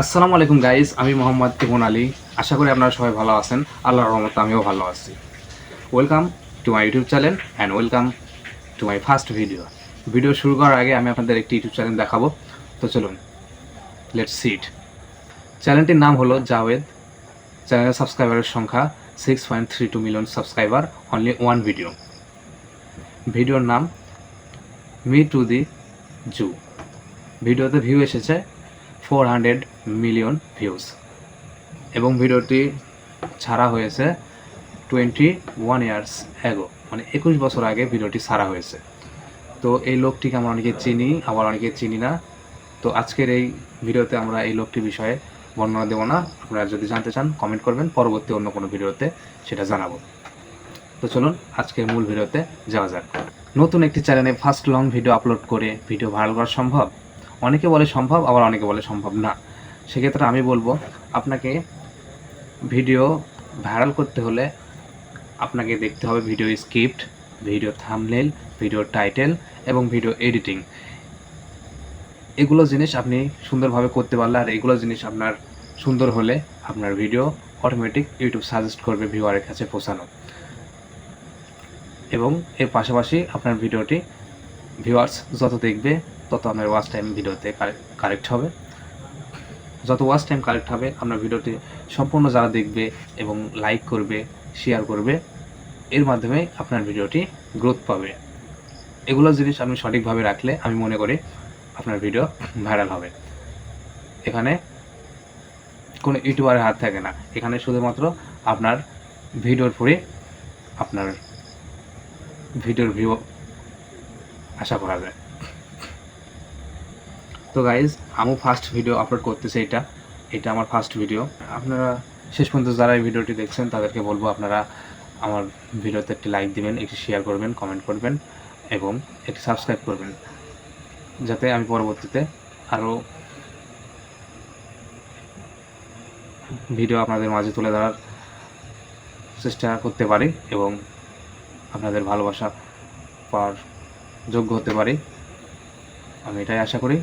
আসসালামু আলাইকুম গাইস, আমি মোহাম্মদ ইমন আলী। আশা করি আপনারা সবাই ভালো আছেন। আল্লাহর রহমতে আমিও ভালো আছি। Welcome to my YouTube channel and welcome to my first video. Video শুরু করার আগে আমি আপনাদের একটি ইউটিউব চ্যানেল দেখাবো। তো চলুন, লেটস সিট। চ্যানেলটির নাম হলো জাওয়েদ। চ্যানেলের সাবস্ক্রাইবারের সংখ্যা 6.32 million subscriber, only one video. ভিডিওর নাম মি টু দি জু। ভিডিওতে ভিউ এসেছে 400 মিলিয়ন ভিউজ এবং ভিডিওটি ছাড়া হয়েছে 21 ইয়ার্স অ্যাগো, মানে 21 বছর আগে ভিডিওটি ছাড়া হয়েছে। তো এই লোকটিকে আমরা অনেকে চিনি, আবার অনেকে চিনি না। তো আজকের এই ভিডিওতে আমরা এই লোকটির বিষয়ে বর্ণনা দেবো না। আপনারা যদি জানতে চান কমেন্ট করবেন, পরবর্তী অন্য কোনো ভিডিওতে সেটা জানাবো। তো চলুন আজকের মূল ভিডিওতে যাওয়া যাক। নতুন একটি চ্যানেলে ফার্স্ট লং ভিডিও আপলোড করে ভিডিও ভাইরাল করা সম্ভব? অনেকে বলে সম্ভব, আবার অনেকে বলে সম্ভব না। সেক্ষেত্রে আমি বলবো, আপনাকে ভিডিও ভাইরাল করতে হলে আপনাকে দেখতে হবে video script, video thumbnail, video title এবং ভিডিও এডিটিং। এগুলো জিনিস আপনি সুন্দরভাবে করতে পারলে, আর এগুলো জিনিস আপনার সুন্দর হলে আপনার ভিডিও অটোমেটিক ইউটিউব সাজেস্ট করবে ভিউয়ারের কাছে পৌঁছানো। এবং এর পাশাপাশি আপনার ভিডিওটি ভিউয়ার্স যত দেখবে তত আপনার ওয়াচ টাইম ভিডিওতে কারেক্ট হবে। যত ওয়াচ টাইম কালেক্ট হবে, আপনার ভিডিওটি সম্পূর্ণ যারা দেখবে এবং লাইক করবে, শেয়ার করবে, এর মাধ্যমে আপনার ভিডিওটি গ্রোথ পাবে। এগুলো জিনিস আপনি সঠিকভাবে রাখলে আমি মনে করি আপনার ভিডিও ভাইরাল হবে। এখানে কোনো ইউটিউবারের হাত থাকে না, এখানে শুধুমাত্র আপনার ভিডিওর পরে আপনার ভিডিওর ভিউ আশা করা যায়। তো গাইজ, আমি ফার্স্ট ভিডিও আপলোড করতেছি। এটা আমার ফার্স্ট ভিডিও। আপনারা শেষ পর্যন্ত যারা এই ভিডিওটি দেখছেন তাদেরকে বলবো, আপনারা আমার ভিডিওতে একটি লাইক দিবেন, একটি শেয়ার করবেন, কমেন্ট করবেন এবং একটি সাবস্ক্রাইব করবেন, যাতে আমি পরবর্তীতে আরও ভিডিও আপনাদের মাঝে তুলে ধরার চেষ্টা করতে পারি এবং আপনাদের ভালোবাসা পাওয়ার যোগ্য হতে পারি। আমি এটাই আশা করি।